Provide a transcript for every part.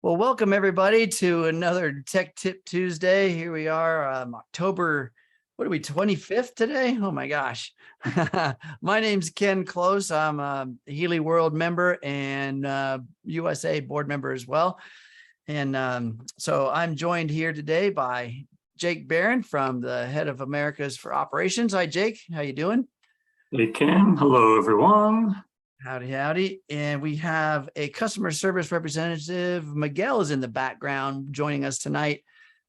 Well, welcome everybody to another Tech Tip Tuesday. Here we are, October, what are we, 25th today? Oh my gosh. My name's Ken Close. I'm a Healy World member and USA board member as well. And so I'm joined here today by Jake Barron from the head of Americas for Operations. Hi, Jake. How you doing? Hey, Ken. Hello, everyone. Howdy, howdy. And we have a customer service representative. Miguel is in the background joining us tonight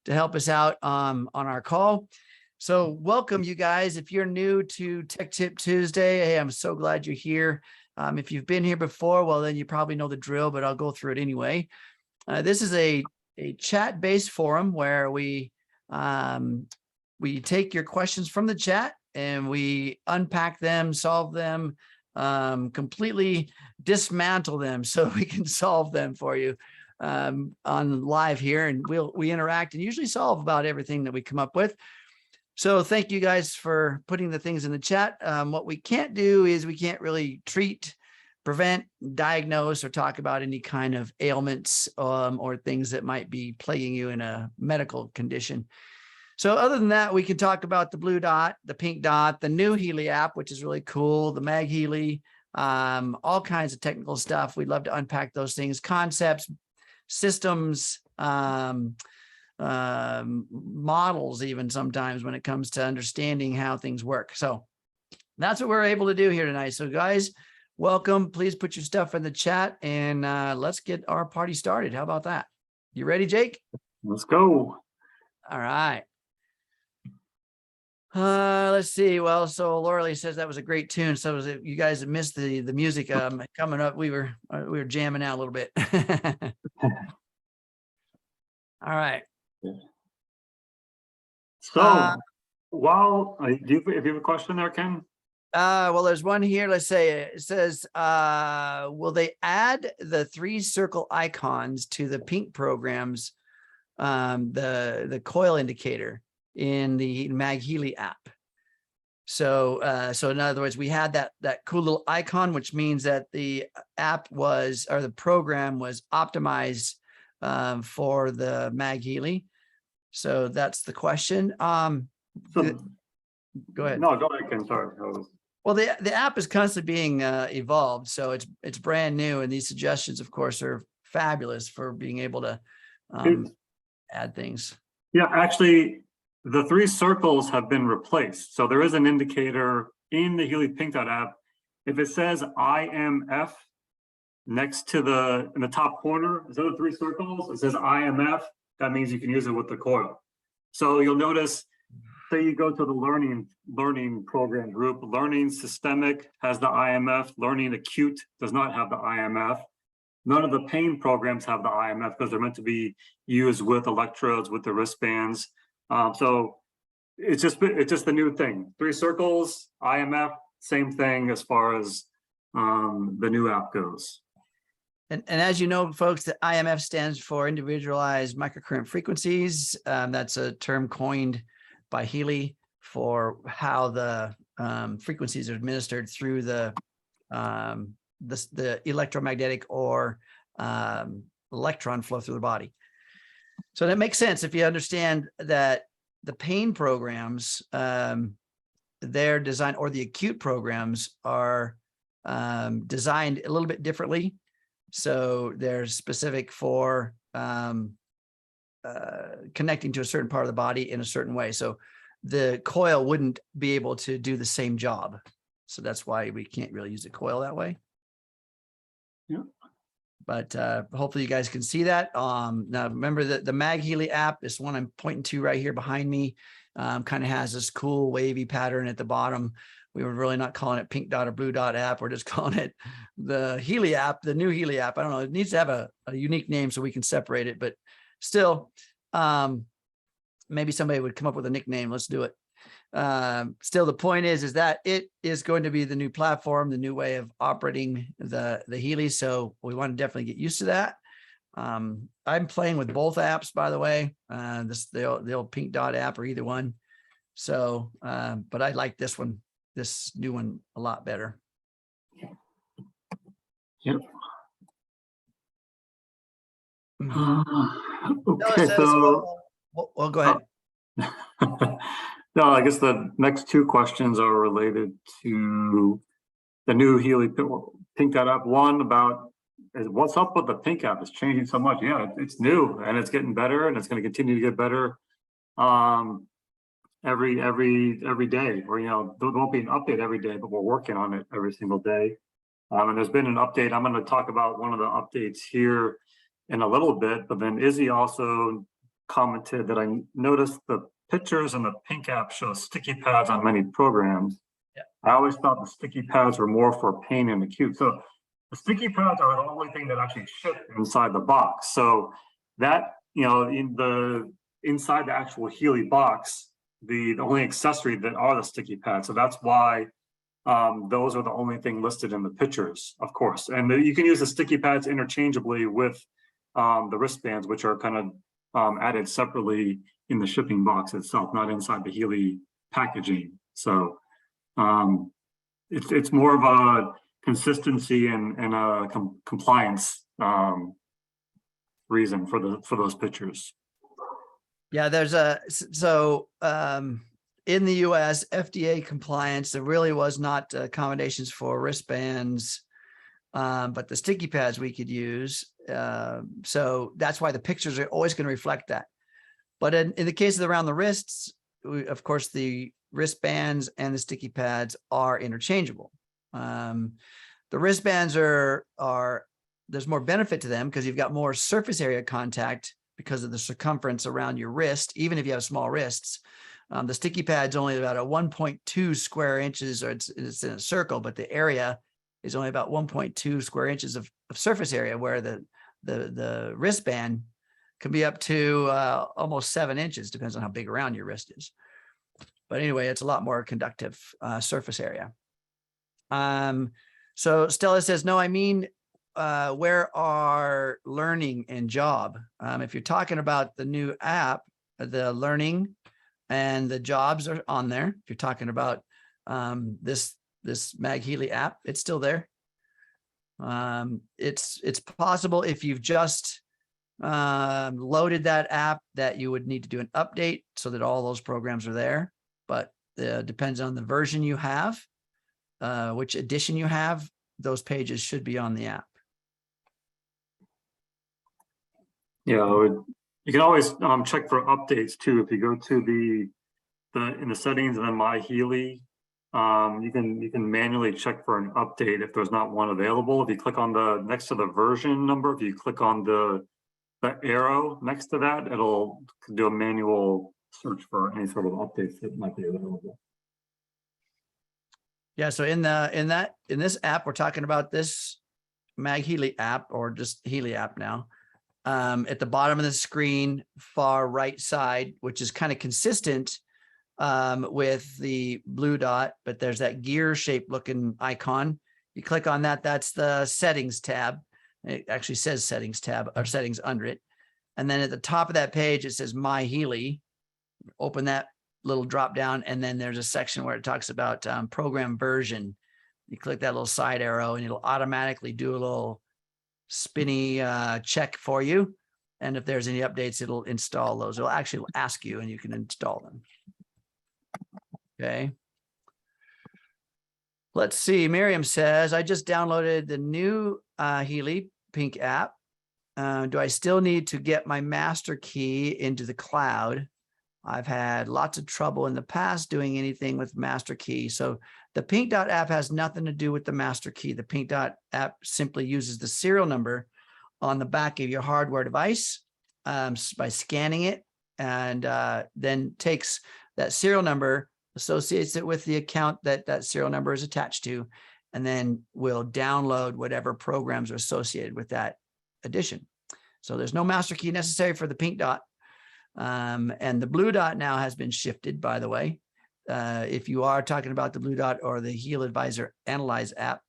to help us out on our call. So welcome, you guys. If you're new to Tech Tip Tuesday, hey, I'm so glad you're here. If you've been here before, well, then you probably know the drill, but I'll go through it anyway. This is a chat-based forum where we take your questions from the chat and we unpack them, solve them, completely dismantle them so we can solve them for you on live here, and we interact and usually solve about everything that we come up with. So thank you guys for putting the things in the chat. What we can't do is we can't really treat, prevent, diagnose, or talk about any kind of ailments or things that might be plaguing you in a medical condition. So other than that, we can talk about the blue dot, the pink dot, the new Healy app, which is really cool, the MagHealy, all kinds of technical stuff. We'd love to unpack those things, concepts, systems, models, even sometimes when it comes to understanding how things work. So that's what we're able to do here tonight. So guys, welcome. Please put your stuff in the chat and let's get our party started. How about that? You ready, Jake? Let's go. All right. Let's see. Well, so Laura Lee says that was a great tune. So you guys have missed the music coming up. We were jamming out a little bit. All right. So while if you have a question there, Ken? Well, there's one here. Let's say it says, will they add the 3 circle icons to the pink programs, the coil indicator in the MagHealy app? So so in other words, we had that cool little icon, which means that the app was, or the program was optimized for the MagHealy. So that's the question. Go ahead. No, go ahead, Ken. Sorry. Well, the app is constantly being evolved, so it's brand new, and these suggestions, of course, are fabulous for being able to add things. Yeah, actually, the 3 circles have been replaced. So there is an indicator in the Healy Pink Dot app. If it says IMF next to in the top corner, instead of 3 circles, it says IMF. That means you can use it with the coil. So you'll notice, say you go to the learning program group, learning systemic has the IMF, learning acute does not have the IMF. None of the pain programs have the IMF because they're meant to be used with electrodes, with the wristbands. So it's just the new thing. 3 circles, IMF, same thing as far as the new app goes. And as you know, folks, the IMF stands for individualized microcurrent frequencies. That's a term coined by Healy for how the frequencies are administered through the electromagnetic or electron flow through the body. So that makes sense if you understand that the pain programs, they're designed, or the acute programs are designed a little bit differently. So they're specific for connecting to a certain part of the body in a certain way. So the coil wouldn't be able to do the same job. So that's why we can't really use the coil that way. Yeah. But hopefully you guys can see that. Now remember that the MagHealy app, this one I'm pointing to right here behind me, kind of has this cool wavy pattern at the bottom. We were really not calling it pink dot or blue dot app. We're just calling it the Healy app, the new Healy app. I don't know. It needs to have a unique name so we can separate it, but still, maybe somebody would come up with a nickname. Let's do it. Still, the point is that it is going to be the new platform, the new way of operating the Healy. So we want to definitely get used to that. I'm playing with both apps, by the way, the old pink dot app or either one. So, but I like this new one a lot better. Yep. No, it Okay, says, so well, go ahead. no, I guess the next two questions are related to the new Healy Pink Dot app. One about what's up with the Pink app? It's changing so much. Yeah, it's new and it's getting better, and it's going to continue to get better every day. Or there won't be an update every day, but we're working on it every single day. And there's been an update. I'm going to talk about one of the updates here in a little bit, but then Izzy also commented that I noticed the pictures in the Pink app show sticky pads on many programs. Yeah. I always thought the sticky pads were more for pain and acute. So the sticky pads are the only thing that actually ship inside the box. So that, inside the actual Healy box, the only accessory that are the sticky pads. So that's why those are the only thing listed in the pictures, of course. And you can use the sticky pads interchangeably with the wristbands, which are kind of added separately in the shipping box itself, not inside the Healy packaging. So it's more of a consistency and a compliance reason for those pictures. Yeah, there's in the US, FDA compliance, there really was not accommodations for wristbands, but the sticky pads we could use. So that's why the pictures are always going to reflect that. But in the case of around the wrists, of course, the wristbands and the sticky pads are interchangeable. The wristbands are there's more benefit to them because you've got more surface area contact because of the circumference around your wrist, even if you have small wrists. The sticky pad's only about a 1.2 square inches, or it's in a circle, but the area is only about 1.2 square inches of surface area, where the wristband can be up to almost 7 inches, depends on how big around your wrist is. But anyway, it's a lot more conductive surface area. So Stella says, no, I mean, where are learning and job? If you're talking about the new app, the learning and the jobs are on there. If you're talking about this MagHealy app, it's still there. It's possible if you've just loaded that app that you would need to do an update so that all those programs are there, but depends on the version you have, which edition you have. Those pages should be on the app. Yeah, you can always check for updates too. If you go to in the settings and then MagHealy, you can manually check for an update if there's not one available. If you click on the next to the version number, if you click on the arrow next to that, it'll do a manual search for any sort of updates that might be available. Yeah, so in this app, we're talking about this MagHealy app, or just Healy app now. At the bottom of the screen, far right side, which is kind of consistent with the blue dot, but there's that gear shaped looking icon. You click on that, that's the settings tab. It actually says settings tab, or settings under it. And then at the top of that page, it says MagHealy. Open that little drop down, and then there's a section where it talks about program version. You click that little side arrow and it'll automatically do a little spinny check for you. And if there's any updates, it'll install those. It'll actually ask you and you can install them. Okay. Let's see. Miriam says, I just downloaded the new Healy Pink app. Do I still need to get my master key into the cloud? I've had lots of trouble in the past doing anything with master key. So the Pink Dot app has nothing to do with the master key. The Pink Dot app simply uses the serial number on the back of your hardware device by scanning it, and then takes that serial number, associates it with the account that serial number is attached to, and then will download whatever programs are associated with that edition. So there's no master key necessary for the Pink Dot. And the blue dot now has been shifted, by the way. If you are talking about the blue dot or the HealAdvisor Analyse app,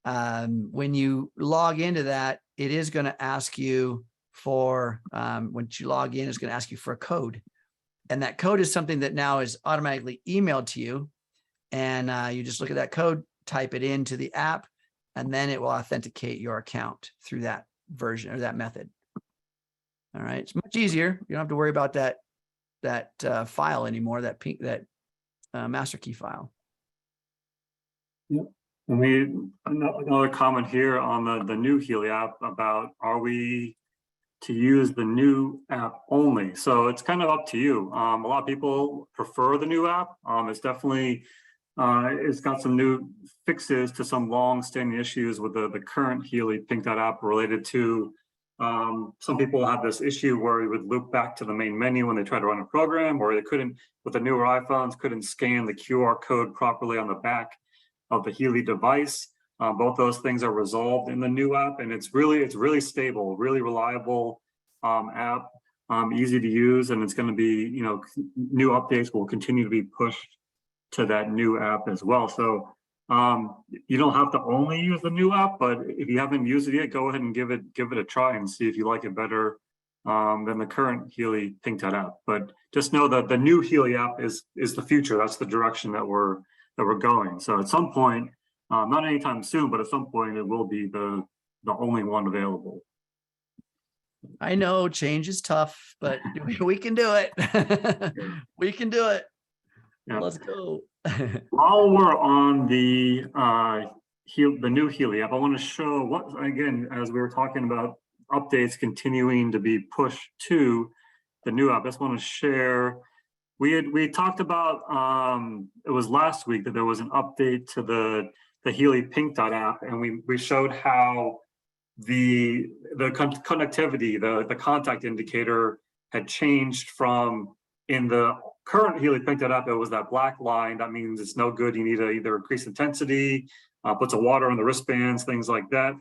when you log into that, it is going to ask you for, once you log in, it's going to ask you for a code. And that code is something that now is automatically emailed to you. And you just look at that code, type it into the app, and then it will authenticate your account through that version or that method. All right. It's much easier. You don't have to worry about that file anymore, that master key file. Yep. And another comment here on the new Healy app about, are we to use the new app only? So it's kind of up to you. A lot of people prefer the new app. It's definitely, it's got some new fixes to some long-standing issues with the current Healy Pink Dot app related to, some people have this issue where you would loop back to the main menu when they try to run a program, or they couldn't, with the newer iPhones, couldn't scan the QR code properly on the back of the Healy device. Both those things are resolved in the new app, and it's really stable, really reliable app, easy to use, and it's going to be, new updates will continue to be pushed to that new app as well. So you don't have to only use the new app, but if you haven't used it yet, go ahead and give it a try and see if you like it better than the current Healy Pink Dot app. But just know that the new Healy app is the future. That's the direction that we're going. So at some point, not anytime soon, but at some point it will be the only one available. I know change is tough, but we can do it. We can do it. Yeah. Let's go. While we're on the new Healy app, I want to show what, again, as we were talking about updates continuing to be pushed to the new app, I just want to share. We talked about, it was last week that there was an update to the Healy Pink Dot app, and we showed how the connectivity, the contact indicator had changed from, in the current Healy Pink Dot app, it was that black line. That means it's no good. You need to either increase intensity, put some water on the wristbands, things like that.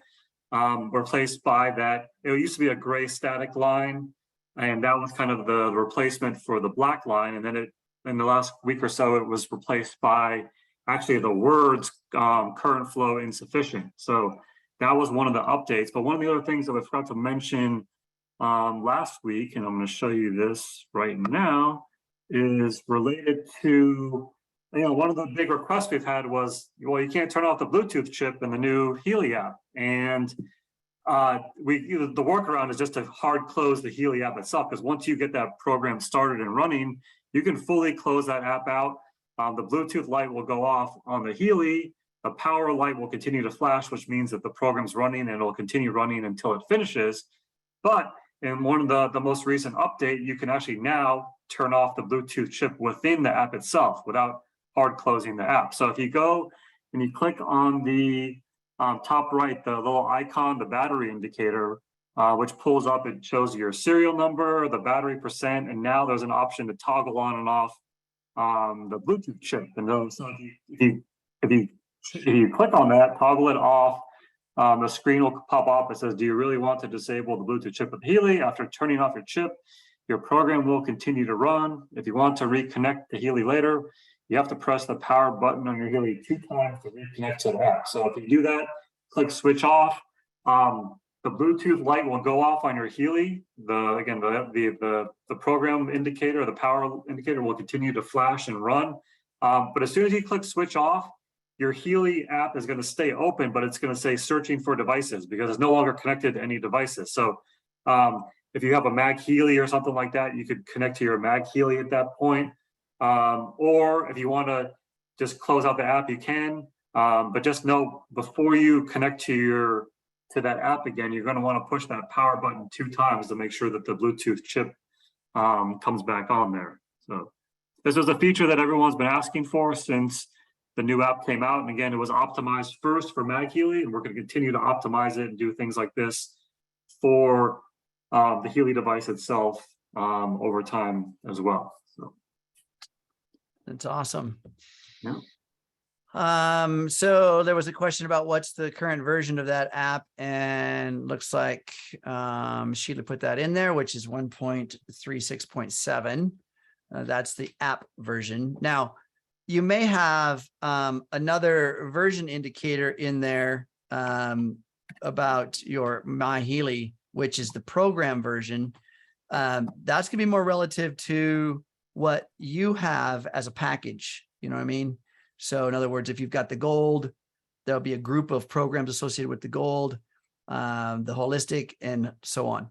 Replaced by that, it used to be a gray static line, and that was kind of the replacement for the black line. And then in the last week or so, it was replaced by actually the words current flow insufficient. So that was one of the updates. But one of the other things that I forgot to mention last week, and I'm going to show you this right now, is related to, one of the big requests we've had was, well, you can't turn off the Bluetooth chip in the new Healy app. And the workaround is just to hard close the Healy app itself, because once you get that program started and running, you can fully close that app out. The Bluetooth light will go off on the Healy. The power light will continue to flash, which means that the program's running and it'll continue running until it finishes. But in one of the most recent update, you can actually now turn off the Bluetooth chip within the app itself without hard closing the app. So if you go and you click on the top right, the little icon, the battery indicator, which pulls up, it shows your serial number, the battery percent, and now there's an option to toggle on and off the Bluetooth chip. And so if you click on that, toggle it off, the screen will pop up. It says, do you really want to disable the Bluetooth chip with Healy? After turning off your chip, your program will continue to run. If you want to reconnect to Healy later, you have to press the power button on your Healy 2 times to reconnect to the app. So if you do that, click switch off. The Bluetooth light will go off on your Healy. The program indicator, the power indicator will continue to flash and run. But as soon as you click switch off, your Healy app is going to stay open, but it's going to say searching for devices because it's no longer connected to any devices. So if you have a MagHealy or something like that, you could connect to your MagHealy at that point. Or if you want to just close out the app, you can. But just know, before you connect to that app again, you're going to want to push that power button 2 times to make sure that the Bluetooth chip comes back on there. So this was a feature that everyone's been asking for since the new app came out. And again, it was optimized first for MagHealy, and we're going to continue to optimize it and do things like this for the Healy device itself over time as well. So that's awesome. Yeah. So there was a question about what's the current version of that app, and looks like Sheila put that in there, which is 1.36.7. That's the app version. Now, you may have another version indicator in there about your MagHealy, which is the program version. That's going to be more relative to what you have as a package. You know what I mean? So in other words, if you've got the gold, there'll be a group of programs associated with the gold, the holistic, and so on.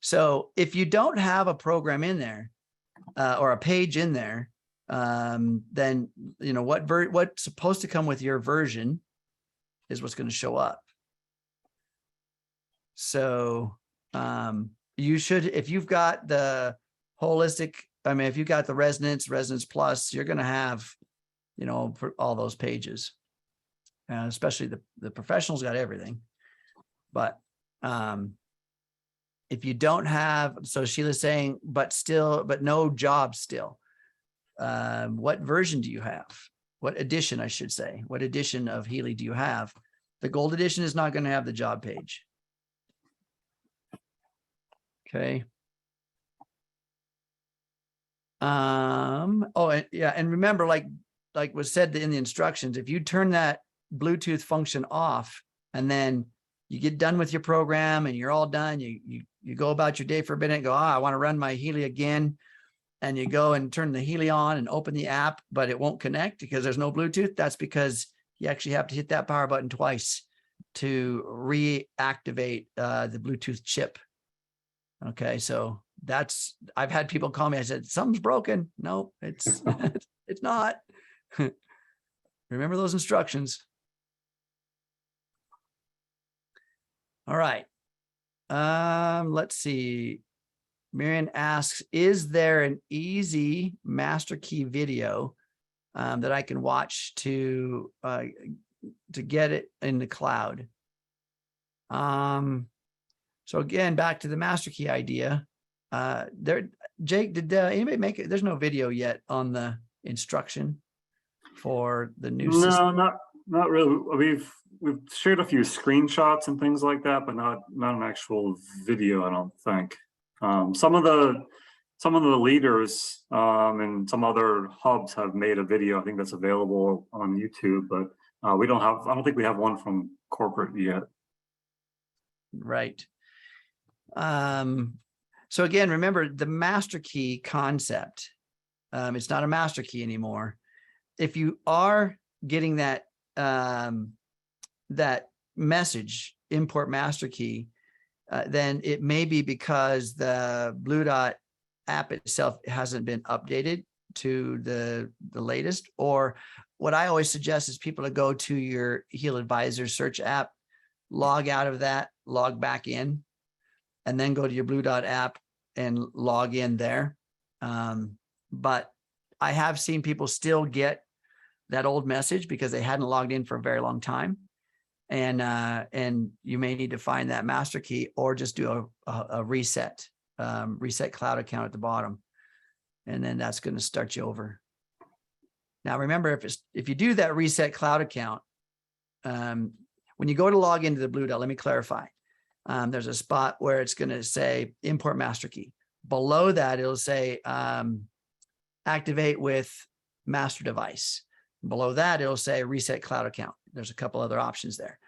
So if you don't have a program in there or a page in there, then what's supposed to come with your version is what's going to show up. So you should, if you've got the holistic, if you've got the Resonance Plus, you're going to have, for all those pages, especially the professionals got everything. But if you don't have, so Sheila's saying, but no job still. What version do you have? What edition, I should say? What edition of Healy do you have? The gold edition is not going to have the job page. Okay. Oh, yeah. And remember, like was said in the instructions, if you turn that Bluetooth function off and then you get done with your program and you're all done, you go about your day for a minute and go, I want to run my Healy again. And you go and turn the Healy on and open the app, but it won't connect because there's no Bluetooth. That's because you actually have to hit that power button twice to reactivate the Bluetooth chip. Okay, so I've had people call me. I said, something's broken. No, it's it's not. Remember those instructions. All right. Let's see. Marion asks, is there an easy master key video that I can watch to get it in the cloud? So again, back to the master key idea. Jake, did anybody make it? There's no video yet on the instruction for the new system. No, not really. We've shared a few screenshots and things like that, but not an actual video, I don't think. Some of the leaders and some other hubs have made a video. I think that's available on YouTube, but I don't think we have one from corporate yet. Right. So again, remember the master key concept. It's not a master key anymore. If you are getting that that message, import master key, then it may be because the Blue Dot app itself hasn't been updated to the latest. Or what I always suggest is people to go to your HealAdvisor search app, log out of that, log back in, and then go to your Blue Dot app and log in there. But I have seen people still get that old message because they hadn't logged in for a very long time. And you may need to find that master key or just do a reset cloud account at the bottom. And then that's going to start you over. Now, remember, if you do that reset cloud account, when you go to log into the Blue Dot, let me clarify. There's a spot where it's going to say import master key. Below that, it'll say activate with master device. Below that, it'll say reset cloud account. There's a couple other options there.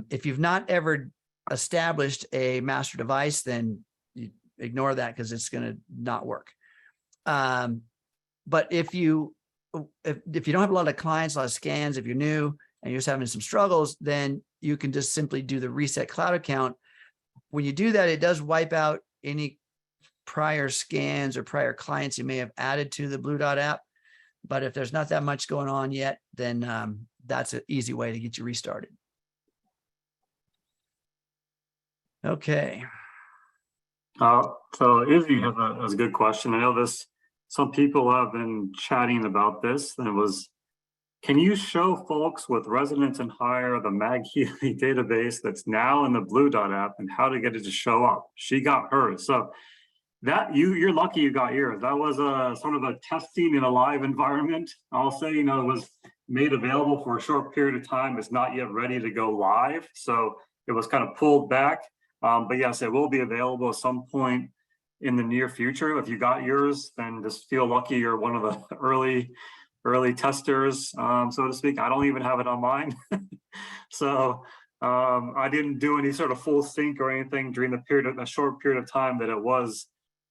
If you've not ever established a master device, then you ignore that because it's going to not work. But if you don't have a lot of clients, a lot of scans, if you're new and you're just having some struggles, then you can just simply do the reset cloud account. When you do that, it does wipe out any prior scans or prior clients you may have added to the Blue Dot app. But if there's not that much going on yet, then that's an easy way to get you restarted. Okay. So Izzy has a good question. I know some people have been chatting about this, and it was, can you show folks with residence and hire the MagHealy database that's now in the Blue Dot app and how to get it to show up? She got hers. So that you're lucky you got yours. That was a sort of a testing in a live environment. I'll say, it was made available for a short period of time. It's not yet ready to go live. So it was kind of pulled back. But yes, it will be available at some point in the near future. If you got yours, then just feel lucky you're one of the early testers, so to speak. I don't even have it on mine. So I didn't do any sort of full sync or anything during the short period of time that it was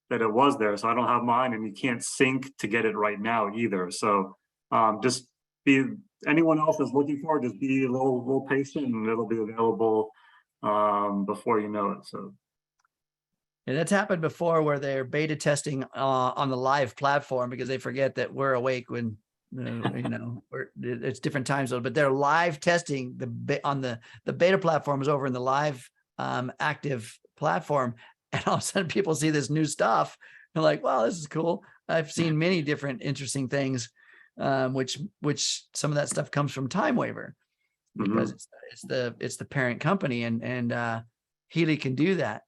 there. So I don't have mine, and you can't sync to get it right now either. So just anyone else that's looking for it, just be a little patient, and it'll be available before you know it. So And that's happened before where they're beta testing on the live platform because they forget that we're awake when, it's different time zones, but they're live testing on the beta platform is over in the live active platform. And all of a sudden people see this new stuff. They're like, wow, this is cool. I've seen many different interesting things, which some of that stuff comes from Time Waiver because it's the parent company and Healy can do that.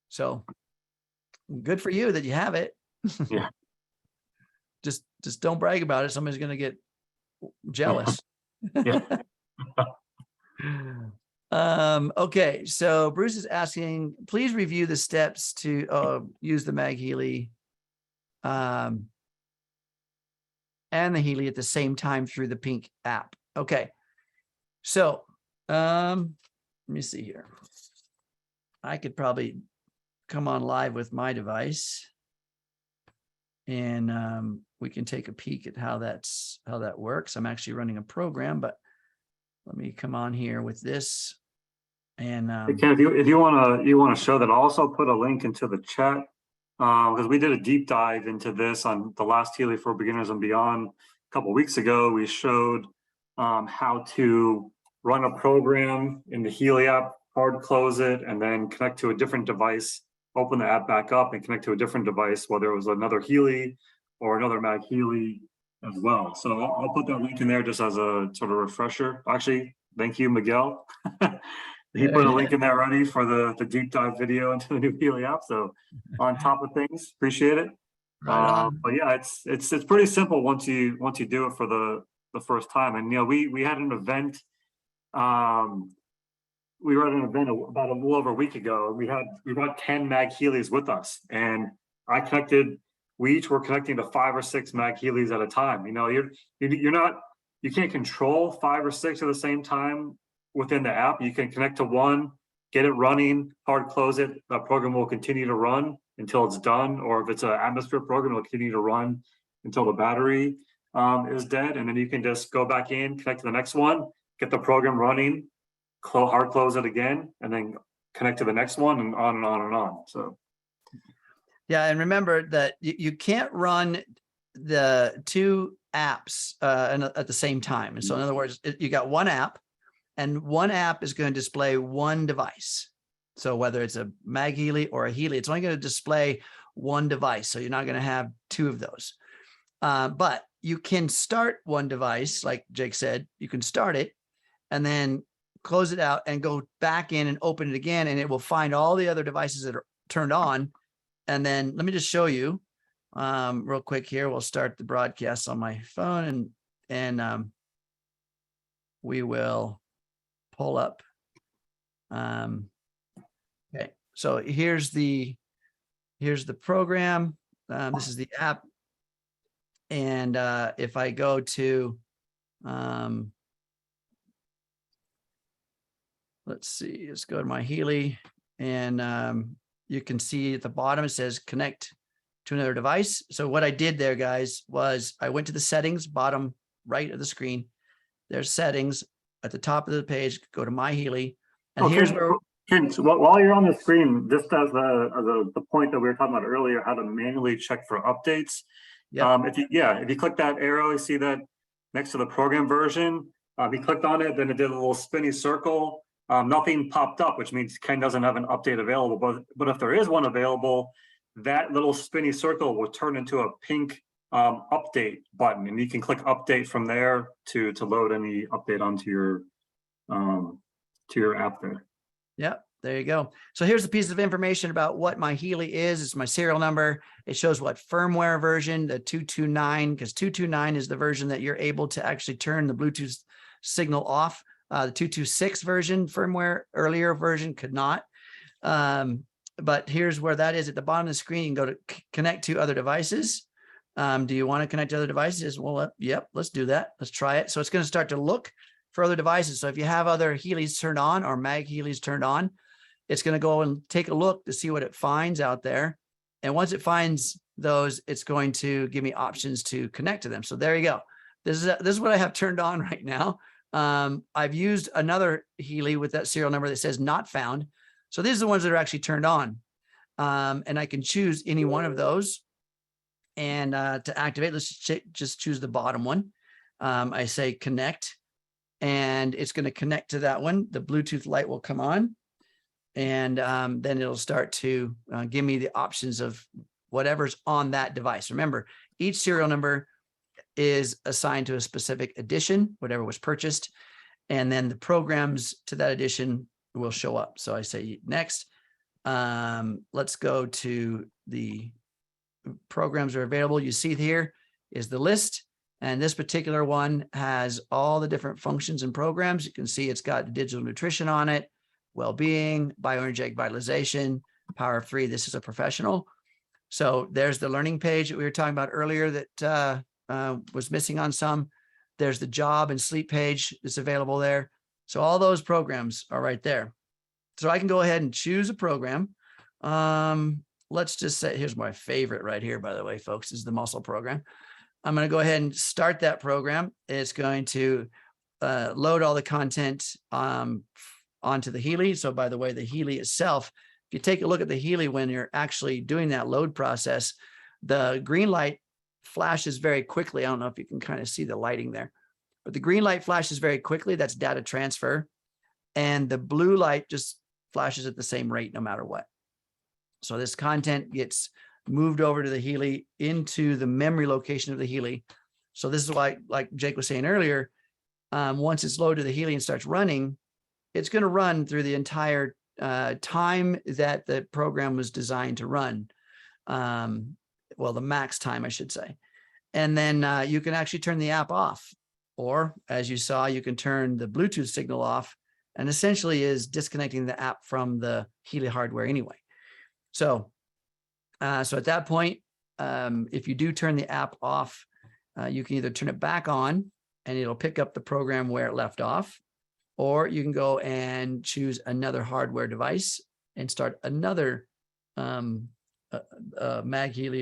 So good for you that you have it. Yeah. Just don't brag about it. Somebody's going to get jealous. Yeah. Okay. So Bruce is asking, please review the steps to use the MagHealy and the Healy at the same time through the pink app. Okay. So let me see here. I could probably come on live with my device and we can take a peek at how that works. I'm actually running a program, but let me come on here with this. And Ken, if you want to show that, I'll also put a link into the chat because we did a deep dive into this on the last Healy for Beginners and Beyond a couple of weeks ago. We showed how to run a program in the Healy app, hard close it, and then connect to a different device, open the app back up and connect to a different device, whether it was another Healy or another MagHealy as well. So I'll put that link in there just as a sort of refresher. Actually, thank you, Miguel. He put a link in there already for the deep dive video into the new Healy app. So on top of things, appreciate it. right But yeah, it's pretty simple once you do it for the first time. And we had an event. We were at an event about a little over a week ago. We brought 10 MagHealys with us, and we each were connecting to 5 or 6 MagHealys at a time. You can't control 5 or 6 at the same time within the app. You can connect to one, get it running, hard close it. That program will continue to run until it's done, or if it's an atmosphere program, it'll continue to run until the battery is dead, and then you can just go back in, connect to the next one, get the program running, hard close it again, and then connect to the next one, and on and on and on. So yeah, and remember that you can't run the 2 apps at the same time. And so in other words, you got one app, and one app is going to display one device. So whether it's a MagHealy or a Healy, it's only going to display one device. So you're not going to have 2 of those. But you can start one device, like Jake said, you can start it and then close it out and go back in and open it again, and it will find all the other devices that are turned on. And then let me just show you real quick here. We'll start the broadcast on my phone and we will pull up. Okay, so here's the program. This is the app. And if I go to, let's see, let's go to my Healy, and you can see at the bottom, it says connect to another device. So what I did there, guys, was I went to the settings, bottom right of the screen. There's settings at the top of the page, go to my Healy. And here's where Ken, so while you're on the screen, just as the point that we were talking about earlier, how to manually check for updates. Yeah. If you click that arrow, you see that next to the program version. If you clicked on it, then it did a little spinny circle. Nothing popped up, which means Ken doesn't have an update available. But if there is one available, that little spinny circle will turn into a pink update button, and you can click update from there to load any update onto your to your app there. Yeah, there you go. So here's a piece of information about what my Healy is. It's my serial number. It shows what firmware version, the 229, because 229 is the version that you're able to actually turn the Bluetooth signal off. The 226 version, firmware, earlier version could not. But here's where that is at the bottom of the screen. You can go to connect to other devices. Do you want to connect to other devices? Well, yep, let's do that. Let's try it. So it's going to start to look for other devices. So if you have other Healys turned on or MagHealys turned on, it's going to go and take a look to see what it finds out there. And once it finds those, it's going to give me options to connect to them. So there you go. This is what I have turned on right now. I've used another Healy with that serial number that says not found. So these are the ones that are actually turned on. And I can choose any one of those. And to activate, let's just choose the bottom one. I say connect, and it's going to connect to that one. The Bluetooth light will come on, and then it'll start to give me the options of whatever's on that device. Remember, each serial number is assigned to a specific edition, whatever was purchased, and then the programs to that edition will show up. So I say next. Let's go to the programs are available. You see here is the list, and this particular one has all the different functions and programs. You can see it's got digital nutrition on it, well-being, bioenergetic vitalization, power of 3. This is a professional. So there's the learning page that we were talking about earlier that was missing on some. There's the job and sleep page that's available there. So all those programs are right there. So I can go ahead and choose a program. Let's just say, here's my favorite right here, by the way, folks, is the muscle program. I'm going to go ahead and start that program. It's going to load all the content onto the Healy. So by the way, the Healy itself, if you take a look at the Healy when you're actually doing that load process, the green light flashes very quickly. I don't know if you can kind of see the lighting there, but the green light flashes very quickly. That's data transfer. And the blue light just flashes at the same rate no matter what. So this content gets moved over to the Healy into the memory location of the Healy. So this is why, like Jake was saying earlier, once it's loaded to the Healy and starts running, it's going to run through the entire time that the program was designed to run. Well, the max time, I should say. And then you can actually turn the app off. Or as you saw, you can turn the Bluetooth signal off, and essentially is disconnecting the app from the Healy hardware anyway. So at that point, if you do turn the app off, you can either turn it back on and it'll pick up the program where it left off, or you can go and choose another hardware device and start another MagHealy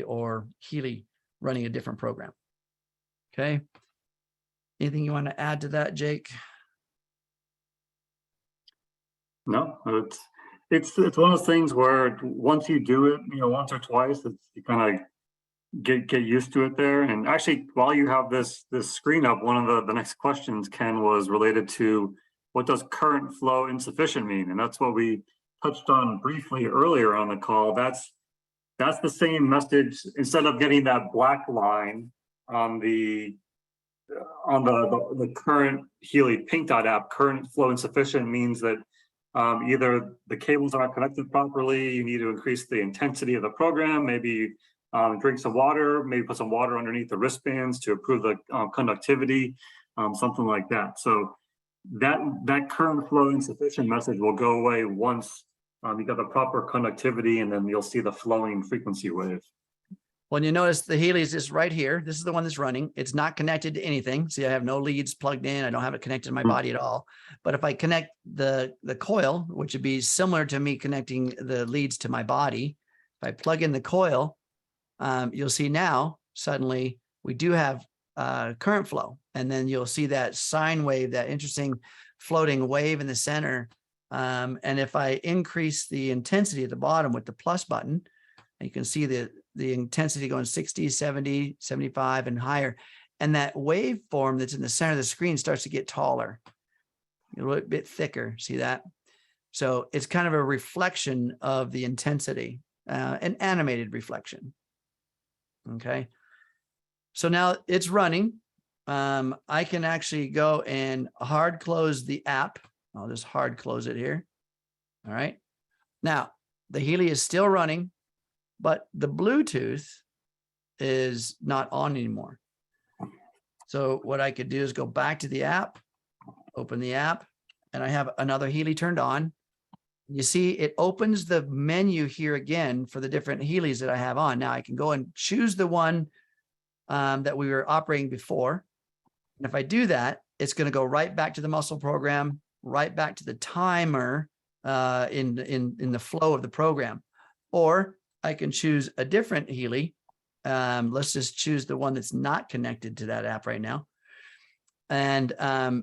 or Healy running a different program. Okay. Anything you want to add to that, Jake? No, it's one of those things where once you do it, once or twice, you kind of get used to it there. And actually, while you have this screen up, one of the next questions, Ken, was related to what does current flow insufficient mean? And that's what we touched on briefly earlier on the call. That's the same message. Instead of getting that black line on the current Healy Pink Dot app, current flow insufficient means that either the cables aren't connected properly, you need to increase the intensity of the program, maybe drink some water, maybe put some water underneath the wristbands to improve the conductivity, something like that. So that current flow insufficient message will go away once you got the proper conductivity, and then you'll see the flowing frequency wave. When you notice the Healy is just right here, this is the one that's running. It's not connected to anything. See, I have no leads plugged in. I don't have it connected to my body at all. But if I connect the coil, which would be similar to me connecting the leads to my body, if I plug in the coil, you'll see now suddenly we do have current flow. And then you'll see that sine wave, that interesting floating wave in the center. And if I increase the intensity at the bottom with the plus button, you can see the intensity going 60, 70, 75 and higher. And that waveform that's in the center of the screen starts to get taller, a little bit thicker. See that? So it's kind of a reflection of the intensity, an animated reflection. Okay. So now it's running. I can actually go and hard close the app. I'll just hard close it here. All right. Now the Healy is still running, but the Bluetooth is not on anymore. So what I could do is go back to the app, open the app, and I have another Healy turned on. You see, it opens the menu here again for the different Healys that I have on. Now I can go and choose the one that we were operating before. And if I do that, it's going to go right back to the muscle program, right back to the timer in the flow of the program. Or I can choose a different Healy. Let's just choose the one that's not connected to that app right now. And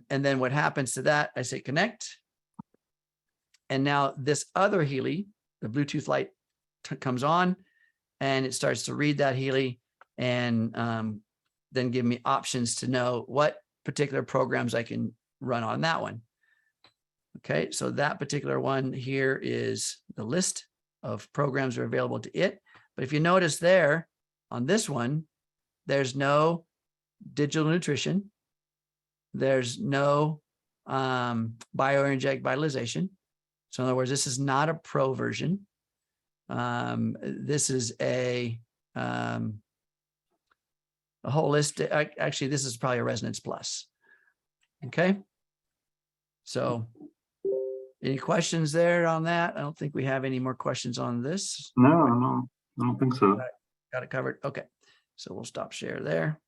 then what happens to that, I say connect. And now this other Healy, the Bluetooth light comes on, and it starts to read that Healy and then give me options to know what particular programs I can run on that one. Okay, so that particular one here is the list of programs that are available to it. But if you notice there on this one, there's no digital nutrition. There's no bioinject vitalization. So in other words, this is not a pro version. This is a holistic, actually, this is probably a Resonance Plus. Okay. So any questions there on that? I don't think we have any more questions on this. No, I don't think so. Got it covered. Okay. So we'll stop share there.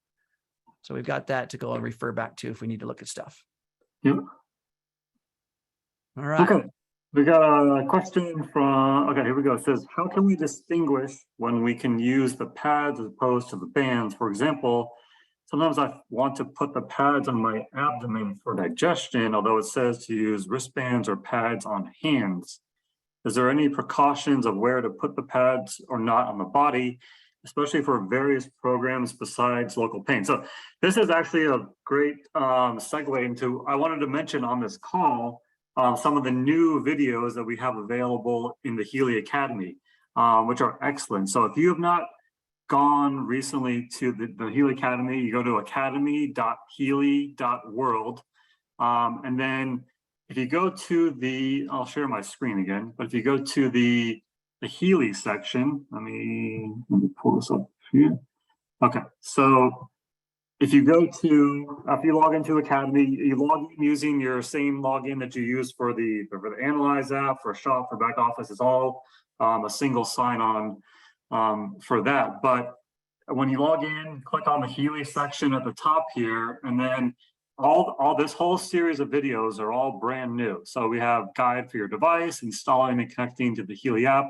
So we've got that to go and refer back to if we need to look at stuff. Yep. All right. Okay. We got a question from, okay, here we go. It says, how can we distinguish when we can use the pads as opposed to the bands? For example, sometimes I want to put the pads on my abdomen for digestion, although it says to use wristbands or pads on hands. Is there any precautions of where to put the pads or not on the body, especially for various programs besides local pain? So this is actually a great segue into, I wanted to mention on this call, some of the new videos that we have available in the Healy Academy, which are excellent. So if you have not gone recently to the Healy Academy, you go to academy.healy.world. And then if you go to the, I'll share my screen again, but if you go to the Healy section, let me pull this up here. Okay, so if you go to, if you log into Academy, you log in using your same login that you use for the Analyze app, for Shop, for back office. It's all a single sign-on for that. But when you log in, click on the Healy section at the top here, and then all this whole series of videos are all brand new. So we have guide for your device, installing and connecting to the Healy app,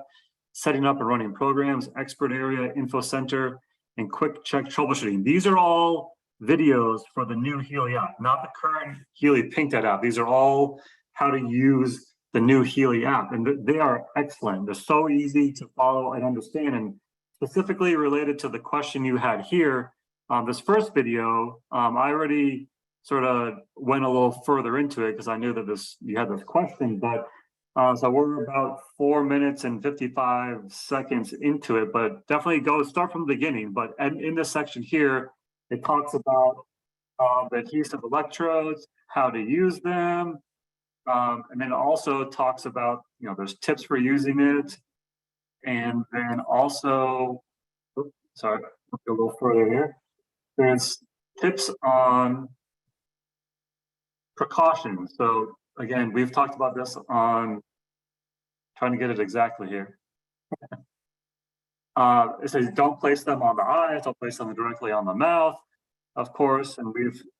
setting up and running programs, expert area, info center, and quick check troubleshooting. These are all videos for the new Healy app, not the current Healy Pink app. These are all how to use the new Healy app, and they are excellent. They're so easy to follow and understand. And specifically related to the question you had here, this first video, I already sort of went a little further into it because I knew that you had this question, but so we're about 4 minutes and 55 seconds into it, but definitely start from the beginning. But in this section here, it talks about the adhesive electrodes, how to use them, and then it also talks about, there's tips for using it, and then also, sorry, I'll go a little further here. There's tips on precautions. So again, we've talked about this on, trying to get it exactly here. It says don't place them on the eyes, don't place them directly on the mouth, of course, and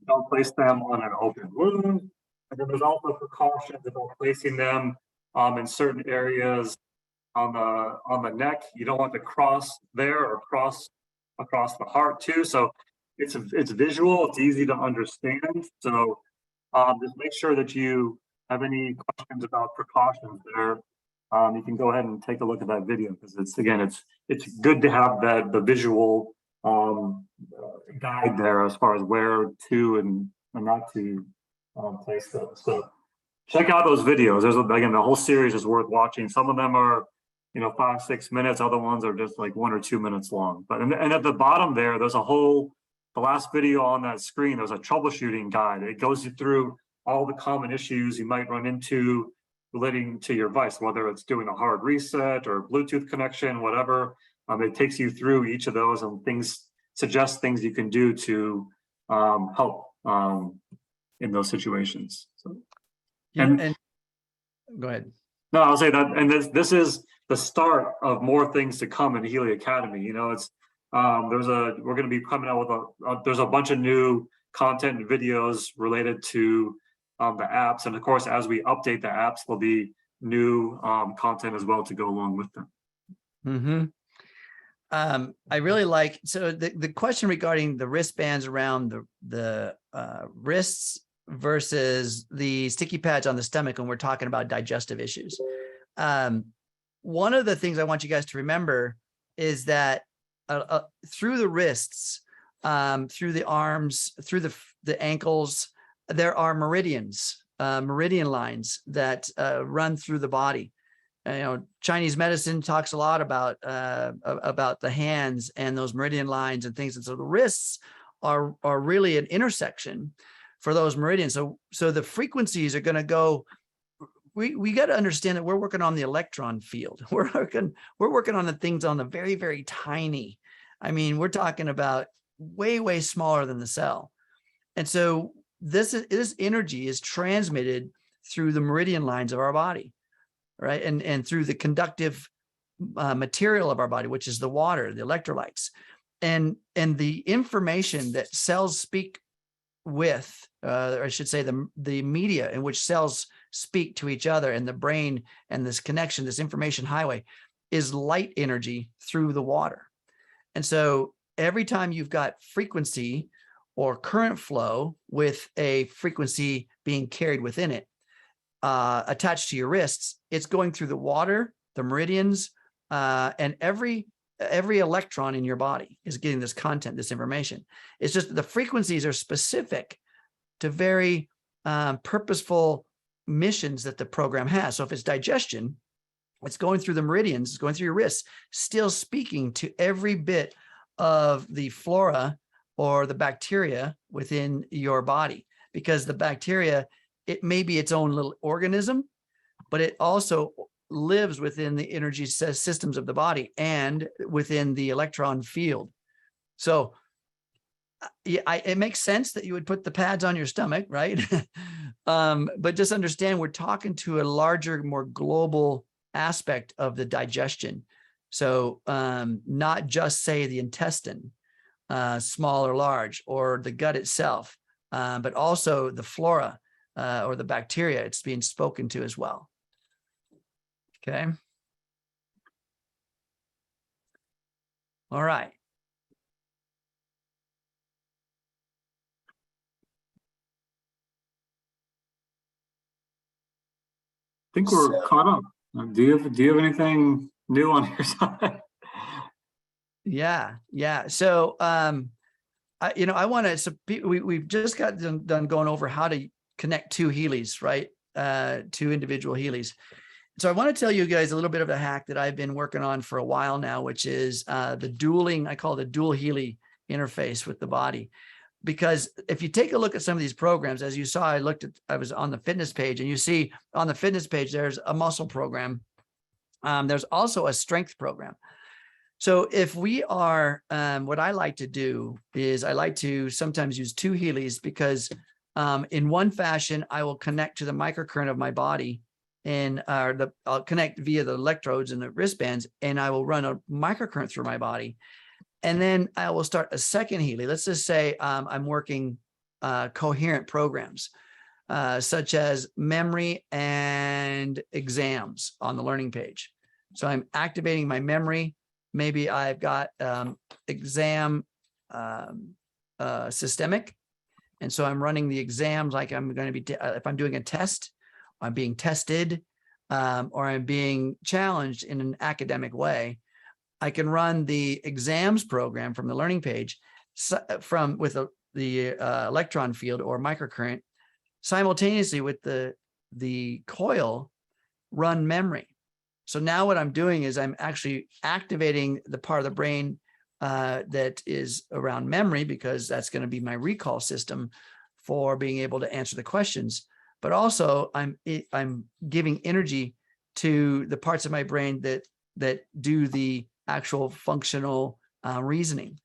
don't place them on an open wound. And then there's also precautions about placing them in certain areas on the neck. You don't want to cross there or cross across the heart too. So it's visual, it's easy to understand. So just make sure that you have any questions about precautions there. You can go ahead and take a look at that video because it's good to have the visual guide there as far as where to and not to place those. So check out those videos. Again, the whole series is worth watching. Some of them are 5-6 minutes. Other ones are just like 1 or 2 minutes long. But and at the bottom there, there's the last video on that screen. There's a troubleshooting guide. It goes you through all the common issues you might run into relating to your device, whether it's doing a hard reset or Bluetooth connection, whatever. It takes you through each of those and suggests things you can do to help in those situations. So, and go ahead. No, I'll say that, and this is the start of more things to come in Healy Academy. It's we're going to be coming out with there's a bunch of new content and videos related to the apps, and of course, as we update the apps, there'll be new content as well to go along with them. I really like, so the question regarding the wristbands around the wrists versus the sticky pads on the stomach when we're talking about digestive issues. one of the things I want you guys to remember is that through the wrists, through the arms, through the ankles, there are meridians, meridian lines that run through the body. Chinese medicine talks a lot about the hands and those meridian lines and things. And so the wrists are really an intersection for those meridians. So the frequencies are going to go. We got to understand that we're working on the electron field. We're working on the things on the very, very tiny. I mean, we're talking about way, way smaller than the cell. And so this energy is transmitted through the meridian lines of our body, right? And through the conductive material of our body, which is the water, the electrolytes, and the information that cells speak with, or I should say the media in which cells speak to each other, and the brain, and this connection, this information highway, is light energy through the water. And so every time you've got frequency or current flow with a frequency being carried within it, attached to your wrists, it's going through the water, the meridians, and every electron in your body is getting this content, this information. It's just the frequencies are specific to very purposeful missions that the program has. So if it's digestion, it's going through the meridians, it's going through your wrists, still speaking to every bit of the flora or the bacteria within your body, because the bacteria, it may be its own little organism, but it also lives within the energy systems of the body and within the electron field. So it makes sense that you would put the pads on your stomach, right? But just understand we're talking to a larger, more global aspect of the digestion. So not just say the intestine, small or large, or the gut itself, but also the flora or the bacteria it's being spoken to as well. Okay. All right. I think we're caught up. Do you have anything new on your side? Yeah. So, I want to. So we've just got done going over how to connect two Healys, right? Two individual Healys. So I want to tell you guys a little bit of a hack that I've been working on for a while now, which is the dueling. I call it the dual Healy interface with the body. Because if you take a look at some of these programs, as you saw, I was on the fitness page, and you see on the fitness page, there's a muscle program. There's also a strength program. So if we are, what I like to do is I like to sometimes use two Healys, because in one fashion, I will connect to the microcurrent of my body, and I'll connect via the electrodes and the wristbands, and I will run a microcurrent through my body. And then I will start a second Healy. Let's just say I'm working coherent programs, such as memory and exams on the learning page. So I'm activating my memory. Maybe I've got exam systemic. And so I'm running the exams like I'm going to be, if I'm doing a test, I'm being tested, or I'm being challenged in an academic way. I can run the exams program from the learning page with the electron field or microcurrent, simultaneously with the coil run memory. So now what I'm doing is I'm actually activating the part of the brain that is around memory, because that's going to be my recall system for being able to answer the questions. But also I'm giving energy to the parts of my brain that do the actual functional reasoning.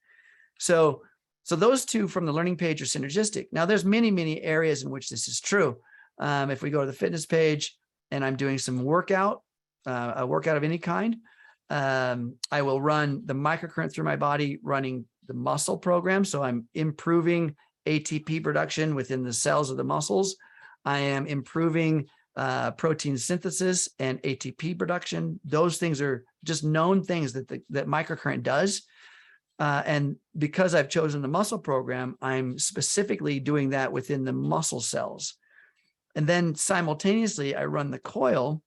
So those two from the learning page are synergistic. Now there's many areas in which this is true. If we go to the fitness page and I'm doing some workout, a workout of any kind, I will run the microcurrent through my body running the muscle program. So I'm improving ATP production within the cells of the muscles. I am improving protein synthesis and ATP production. Those things are just known things that that microcurrent does. And because I've chosen the muscle program, I'm specifically doing that within the muscle cells. And then simultaneously, I run the coil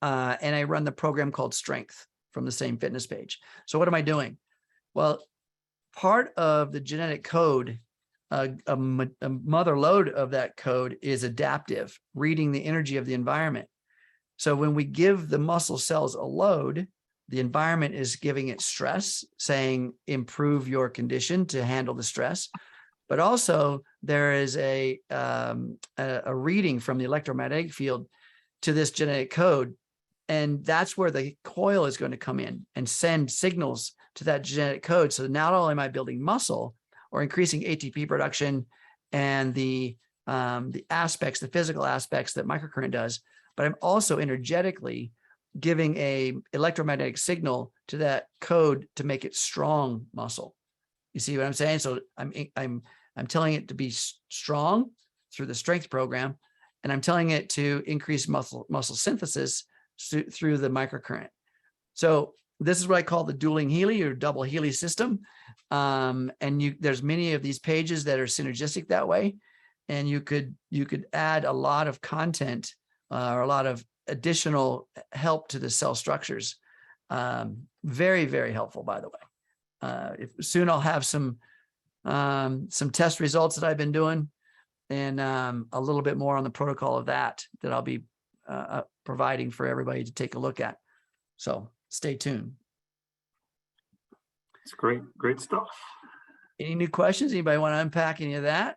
and I run the program called Strength from the same fitness page. So what am I doing? Well, part of the genetic code, a mother load of that code is adaptive, reading the energy of the environment. So when we give the muscle cells a load, the environment is giving it stress, saying improve your condition to handle the stress. But also there is a reading from the electromagnetic field to this genetic code. And that's where the coil is going to come in and send signals to that genetic code. So not only am I building muscle or increasing ATP production and the aspects, the physical aspects that microcurrent does, but I'm also energetically giving a electromagnetic signal to that code to make it strong muscle. You see what I'm saying? So I'm telling it to be strong through the strength program, and I'm telling it to increase muscle synthesis through the microcurrent. So this is what I call the dueling Healy or double Healy system. And there's many of these pages that are synergistic that way. And you could add a lot of content or a lot of additional help to the cell structures. Very, very helpful, by the way. Soon I'll have some test results that I've been doing, and a little bit more on the protocol of that I'll be providing for everybody to take a look at. So stay tuned. It's great stuff. Any new questions? Anybody want to unpack any of that?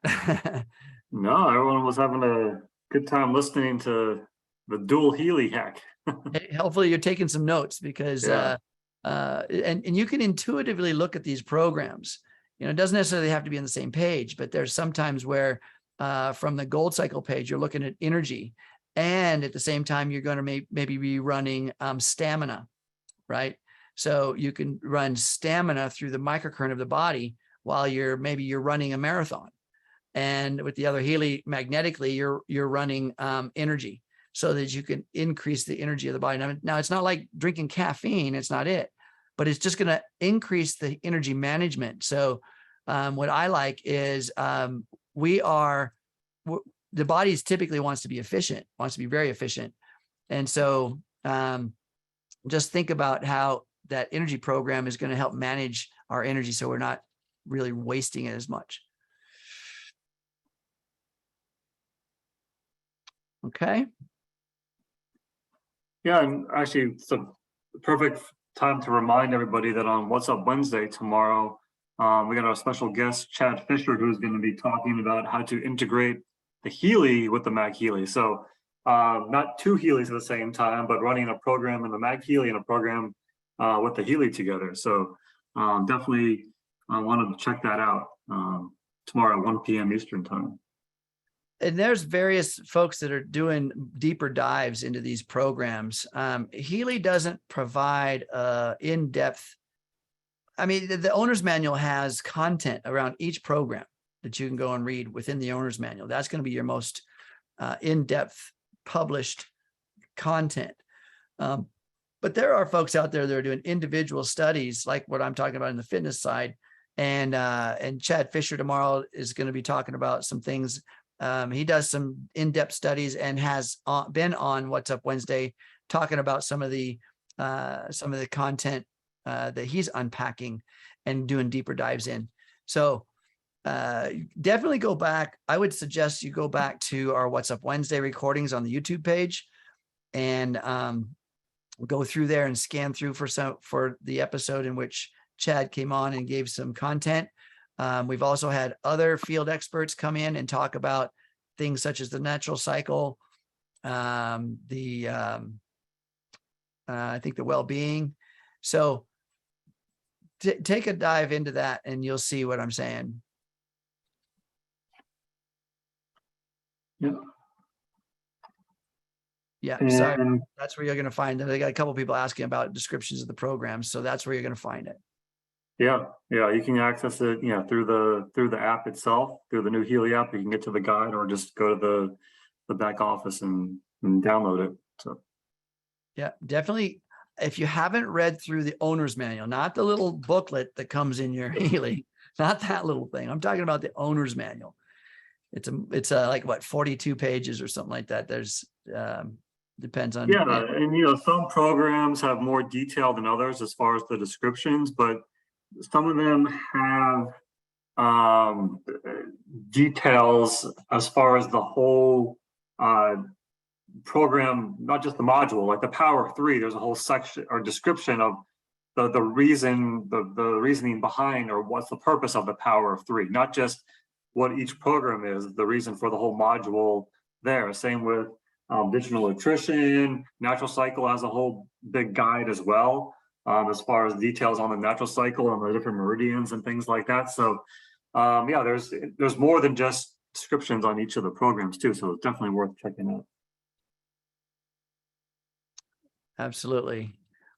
No, everyone was having a good time listening to the dual Healy hack. Hey, hopefully you're taking some notes, because Yeah. And you can intuitively look at these programs. It doesn't necessarily have to be on the same page, but there's sometimes where from the gold cycle page, you're looking at energy, and at the same time, you're going to maybe be running stamina, right? So you can run stamina through the microcurrent of the body while you're running a marathon. And with the other Healy, magnetically, you're running energy, so that you can increase the energy of the body. Now, it's not like drinking caffeine. It's not it, but it's just going to increase the energy management. So what I like is the body typically wants to be efficient, wants to be very efficient. And so just think about how that energy program is going to help manage our energy, so we're not really wasting it as much. Okay. Yeah, and actually, it's a perfect time to remind everybody that on What's Up Wednesday tomorrow, we got our special guest, Chad Fisher, who's going to be talking about how to integrate the Healy with the MagHealy. So not two Healys at the same time, but running a program in the MagHealy and a program with the Healy together. So definitely wanted to check that out tomorrow at 1 p.m. Eastern time. And there's various folks that are doing deeper dives into these programs. Healy doesn't provide in-depth. I mean, the owner's manual has content around each program that you can go and read within the owner's manual. That's going to be your most in-depth published content. But there are folks out there that are doing individual studies, like what I'm talking about in the fitness side. And Chad Fisher tomorrow is going to be talking about some things. He does some in-depth studies and has been on What's Up Wednesday talking about some of the content that he's unpacking and doing deeper dives in. So definitely go back. I would suggest you go back to our What's Up Wednesday recordings on the YouTube page and go through there and scan through for the episode in which Chad came on and gave some content. We've also had other field experts come in and talk about things such as the natural cycle, I think the well-being. So take a dive into that and you'll see what I'm saying. Yeah, sorry. That's where you're going to find it. They got a couple of people asking about descriptions of the programs, so that's where you're going to find it. Yeah, you can access it, through the app itself, through the new Healy app. You can get to the guide or just go to the back office and download it. So yeah, definitely. If you haven't read through the owner's manual, not the little booklet that comes in your Healy, not that little thing. I'm talking about the owner's manual. It's like what, 42 pages or something like that. There's Depends on. Yeah, and some programs have more detail than others as far as the descriptions, but some of them have details as far as the whole program, not just the module, like the Power of Three. There's a whole section or description of the reasoning behind, or what's the purpose of the Power of Three, not just what each program is, the reason for the whole module there. Same with digital electrician. Natural cycle has a whole big guide as well, as far as details on the natural cycle and the different meridians and things like that. So yeah, there's more than just descriptions on each of the programs too, so it's definitely worth checking out. Absolutely.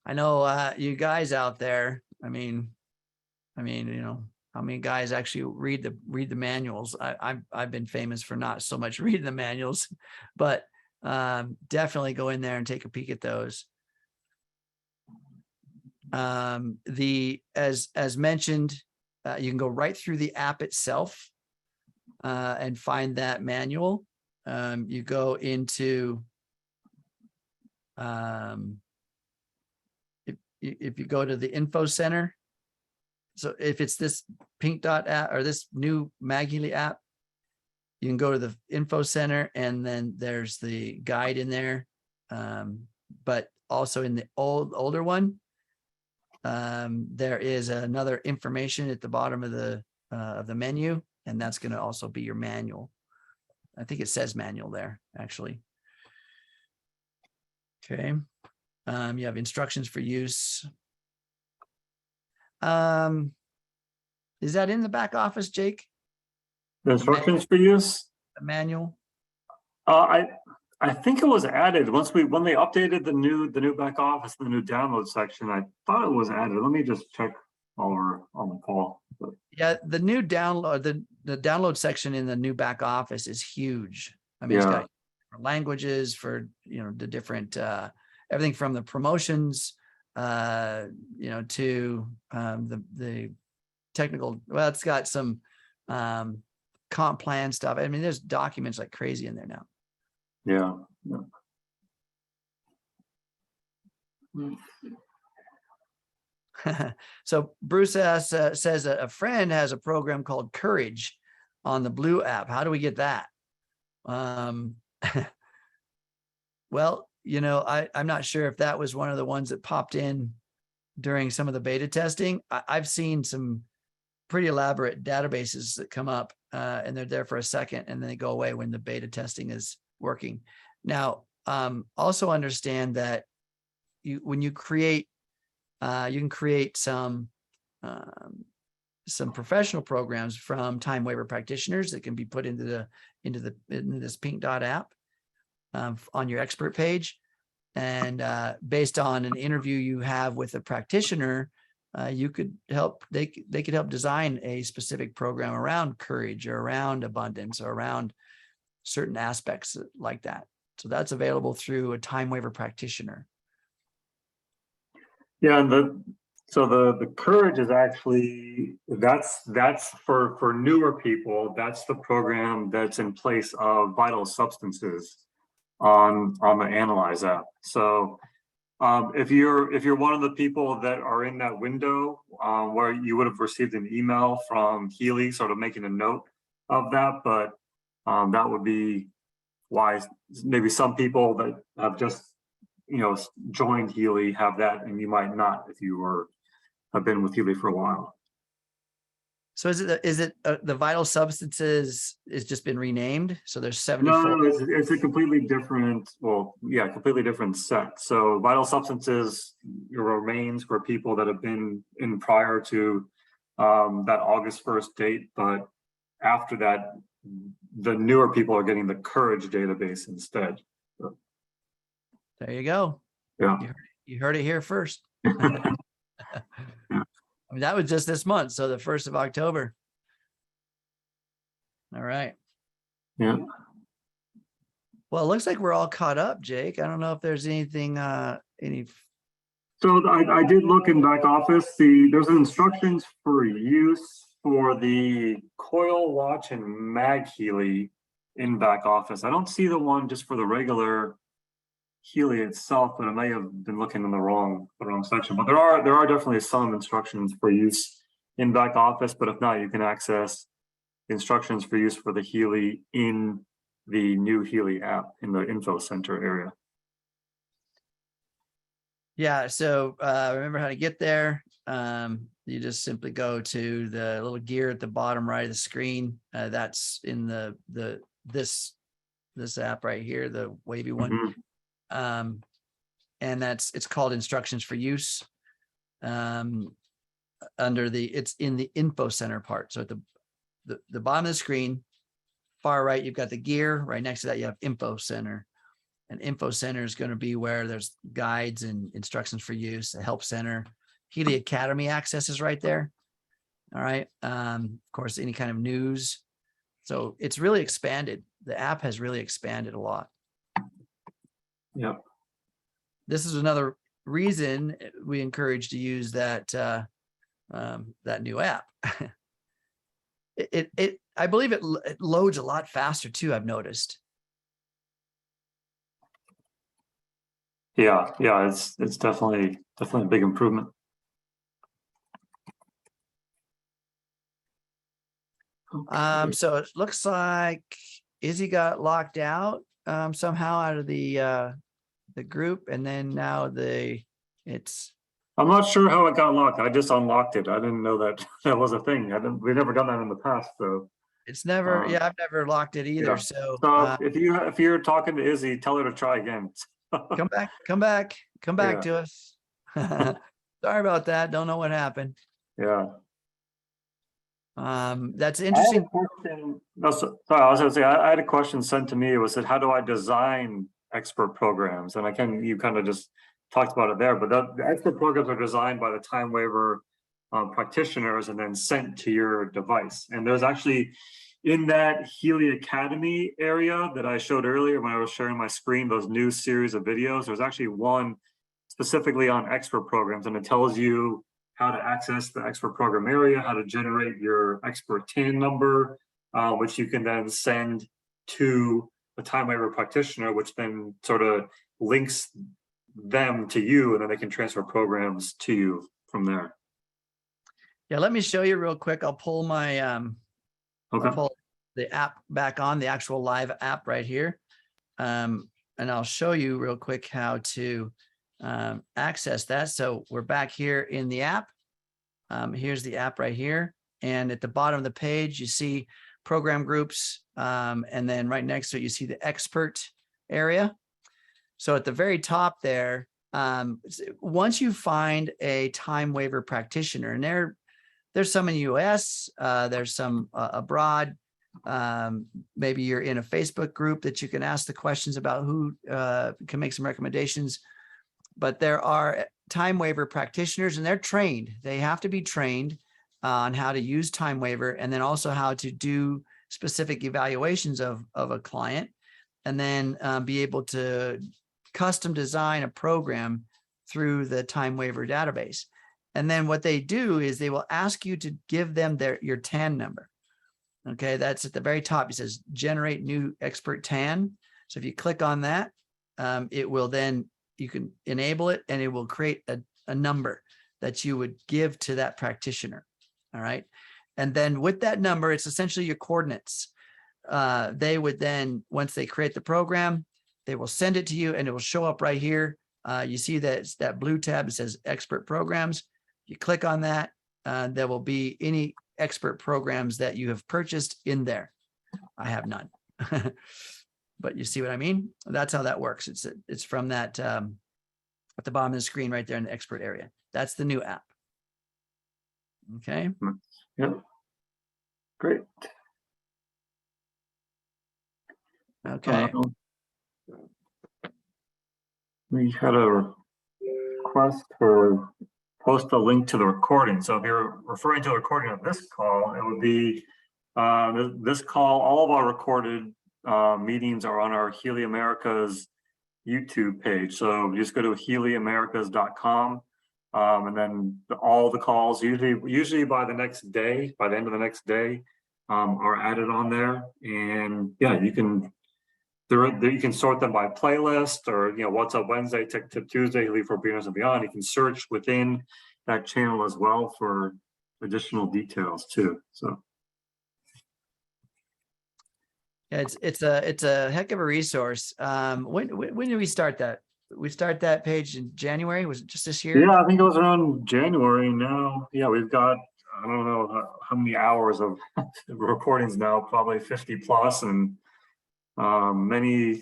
I know you guys out there, I mean, how many guys actually read the manuals? I've been famous for not so much reading the manuals, but definitely go in there and take a peek at those. As mentioned, you can go right through the app itself and find that manual. You go into if you go to the info center. So if it's this pink dot app or this new MagHealy app, you can go to the info center and then there's the guide in there. But also in the older one, there is another information at the bottom of the menu, and that's going to also be your manual. I think it says manual there, actually. Okay. You have instructions for use. Is that in the back office, Jake? The instructions for use? The manual? I think it was added when they updated the new back office, the new download section. I thought it was added. Let me just check while we're on the call. Yeah, the new download, the download section in the new back office is huge. I mean, It's got languages for the different everything from the promotions to the technical. Well, it's got some comp plan stuff. I mean, there's documents like crazy in there now. Yeah. So Bruce says a friend has a program called Courage on the Blue app. How do we get that? Well, I'm not sure if that was one of the ones that popped in during some of the beta testing. I've seen some pretty elaborate databases that come up and they're there for a second and then they go away when the beta testing is working. Now, also understand that when you create, you can create some professional programs from time waiver practitioners that can be put into this pink dot app on your expert page. And based on an interview you have with a practitioner, you could help, they could help design a specific program around courage or around abundance or around certain aspects like that. So that's available through a time waiver practitioner. Yeah, and the Courage is actually, that's for newer people. That's the program that's in place of Vital Substances on the Analyze app. So if you're one of the people that are in that window where you would have received an email from Healy sort of making a note of that, but that would be why maybe some people that have just joined Healy have that, and you might not if you have been with Healy for a while. So is it the Vital Substances is just been renamed? So there's 74. No, it's a completely different, completely different set. So Vital Substances remains for people that have been in prior to that August 1st date, but after that, the newer people are getting the Courage database instead. So, there you go. Yeah. You heard it here first. I mean, that was just this month. So the 1st of October. All right. Yeah. Well, it looks like we're all caught up, Jake. I don't know if there's anything, So I did look in back office. There's instructions for use for the Coil watch and MagHealy in back office. I don't see the one just for the regular Healy itself, but I may have been looking in the wrong section. But there are definitely some instructions for use in back office. But if not, you can access instructions for use for the Healy in the new Healy app in the info center area. Yeah, so remember how to get there. You just simply go to the little gear at the bottom right of the screen. That's in this app right here, the wavy one. Mhm. And it's called instructions for use. It's in the info center part. So at the bottom of the screen, far right, you've got the gear. Right next to that, you have info center. And info center is going to be where there's guides and instructions for use, a help center. Healy Academy access is right there. All right. Of course, any kind of news. So it's really expanded. The app has really expanded a lot. Yep. This is another reason we encourage to use that new app. I believe it loads a lot faster too, I've noticed. Yeah, it's definitely a big improvement. So it looks like Izzy got locked out somehow out of the group, and then now I'm not sure how it got locked. I just unlocked it. I didn't know that that was a thing. We've never done that in the past, so it's never yeah, I've never locked it either. yeah. So So if you're talking to Izzy, tell her to try again. come back Yeah. to us. Sorry about that. Don't know what happened. Yeah. That's interesting. I had a question. No, sorry, I was going to say I had a question sent to me. It was how do I design expert programs? And you kind of just talked about it there, but the expert programs are designed by the time waiver practitioners and then sent to your device. And there's actually in that Healy Academy area that I showed earlier when I was sharing my screen, those new series of videos, there's actually one specifically on expert programs, and it tells you how to access the expert program area, how to generate your expert TAN number, which you can then send to the time waiver practitioner, which then sort of links them to you, and then they can transfer programs to you from there. Yeah, let me show you real quick. I'll pull my Okay. I'll pull the app back on, the actual live app right here. And I'll show you real quick how to access that. So we're back here in the app. Here's the app right here. And at the bottom of the page, you see program groups. And then right next to it, you see the expert area. So at the very top there, once you find a time waiver practitioner, and there's some in the US, there's some abroad. Maybe you're in a Facebook group that you can ask the questions about, who can make some recommendations. But there are time waiver practitioners, and they're trained. They have to be trained on how to use time waiver, and then also how to do specific evaluations of a client, and then be able to custom design a program through the time waiver database. And then what they do is they will ask you to give them your TAN number. Okay, that's at the very top. It says generate new expert TAN. So if you click on that, it will then, you can enable it, and it will create a number that you would give to that practitioner. All right. And then with that number, it's essentially your coordinates. They would then, once they create the program, they will send it to you, and it will show up right here. You see that it's that blue tab. It says expert programs. You click on that. There will be any expert programs that you have purchased in there. I have none. But you see what I mean? That's how that works. It's from that at the bottom of the screen right there in the expert area. That's the new app. Okay. Yep. Great. Okay. We had a request for post a link to the recording. So if you're referring to a recording of this call, it would be this call. All of our recorded meetings are on our Healy Americas YouTube page. So just go to healyamericas.com, and then all the calls usually by the end of the next day, are added on there. And yeah, you can. you can sort them by playlist, or What's Up Wednesday, Tech Tip Tuesday, Healy for Beginners and Beyond. You can search within that channel as well for additional details too. So yeah, it's a heck of a resource. When did we start that? We start that page in January. Was it just this year? yeah, I think it was around January now. Yeah, we've got, I don't know how many hours of recordings now, probably 50 plus, and many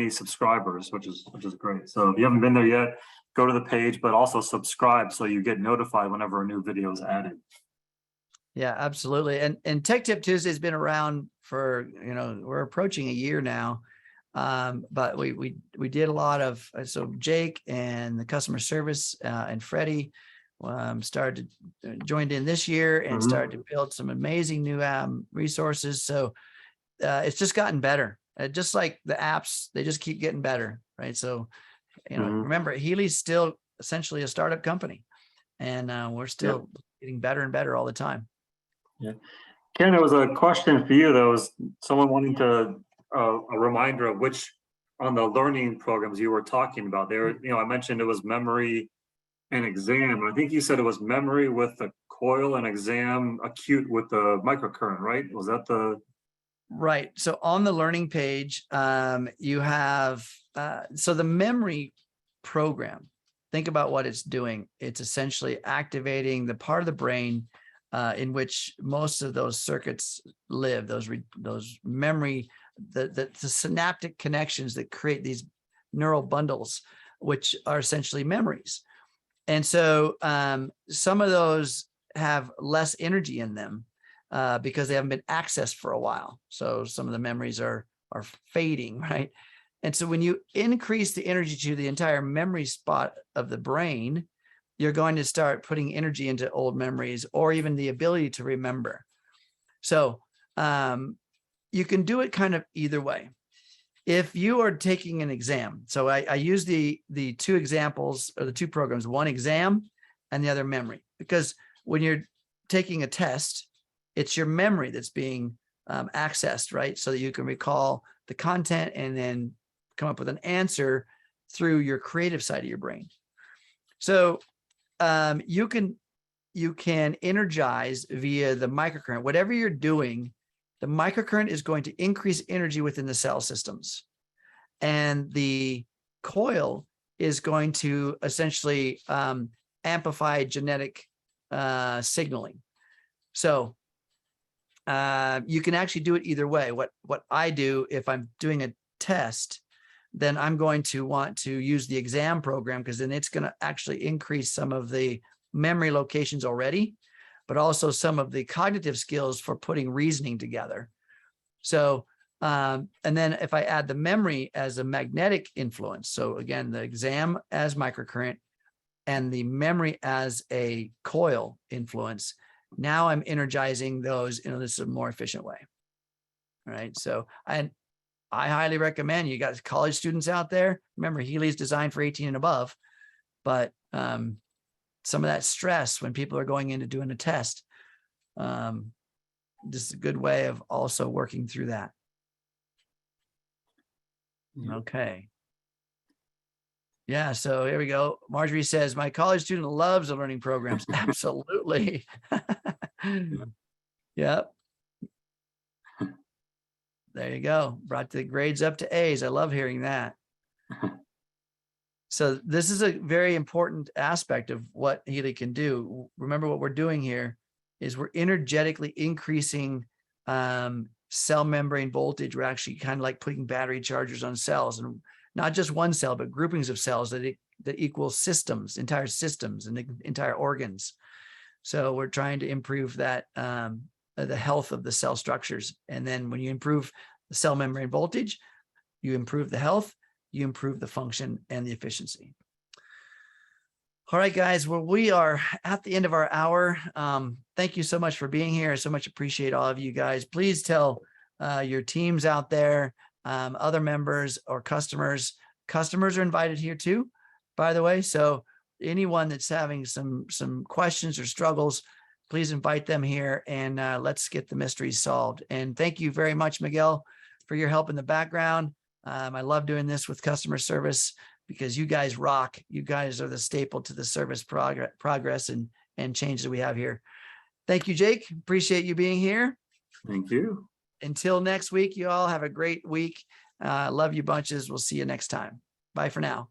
subscribers, which is great. So if you haven't been there yet, go to the page, but also subscribe so you get notified whenever a new video is added. Yeah, absolutely. And Tech Tip Tuesday has been around for, we're approaching a year now. But we did a lot of, so Jake and the customer service and Freddie joined in this year and started to build some amazing new resources. So it's just gotten better. Just like the apps, they just keep getting better, right? So, remember, Healy's still essentially a startup company, and we're still getting better and better all the time. Yeah. Ken, there was a question for you. There was someone wanting to a reminder of which on the learning programs you were talking about. There, I mentioned it was memory and exam. I think you said it was memory with the coil and exam acute with the microcurrent, right? Was that the right? So on the learning page, you have so the memory program. Think about what it's doing. It's essentially activating the part of the brain in which most of those circuits live, those memory, the synaptic connections that create these neural bundles, which are essentially memories. And so some of those have less energy in them because they haven't been accessed for a while. So some of the memories are fading, right? And so when you increase the energy to the entire memory spot of the brain, you're going to start putting energy into old memories or even the ability to remember. So you can do it kind of either way. If you are taking an exam, so I use the two examples or the two programs, one exam and the other memory, because when you're taking a test, it's your memory that's being accessed, right? So that you can recall the content and then come up with an answer through your creative side of your brain. So you can energize via the microcurrent. Whatever you're doing, the microcurrent is going to increase energy within the cell systems. And the coil is going to essentially amplify genetic signaling. So you can actually do it either way. What I do, if I'm doing a test, then I'm going to want to use the exam program, because then it's going to actually increase some of the memory locations already, but also some of the cognitive skills for putting reasoning together. So, and then if I add the memory as a magnetic influence, so again, the exam as microcurrent and the memory as a coil influence, now I'm energizing those in this is a more efficient way. All right. So, I highly recommend, you got college students out there. Remember, Healy's designed for 18 and above, but some of that stress when people are going into doing a test, this is a good way of also working through that. Okay. Yeah, so here we go. Marjorie says, my college student loves the learning programs. Absolutely. Yep. There you go. Brought the grades up to A's. I love hearing that. So this is a very important aspect of what Healy can do. Remember, what we're doing here is we're energetically increasing cell membrane voltage. We're actually kind of like putting battery chargers on cells, and not just one cell, but groupings of cells that equal systems, entire systems and entire organs. So we're trying to improve that the health of the cell structures. And then when you improve the cell membrane voltage, you improve the health, you improve the function and the efficiency. All right, guys, well, we are at the end of our hour. Thank you so much for being here. I so much appreciate all of you guys. Please tell your teams out there, other members or customers. Customers are invited here too, by the way. So anyone that's having some questions or struggles, please invite them here, and let's get the mysteries solved. And thank you very much, Miguel, for your help in the background. I love doing this with customer service because you guys rock. You guys are the staple to the service progress and change that we have here. Thank you, Jake. Appreciate you being here. Thank you. Until next week, you all have a great week. Love you bunches. We'll see you next time. Bye for now.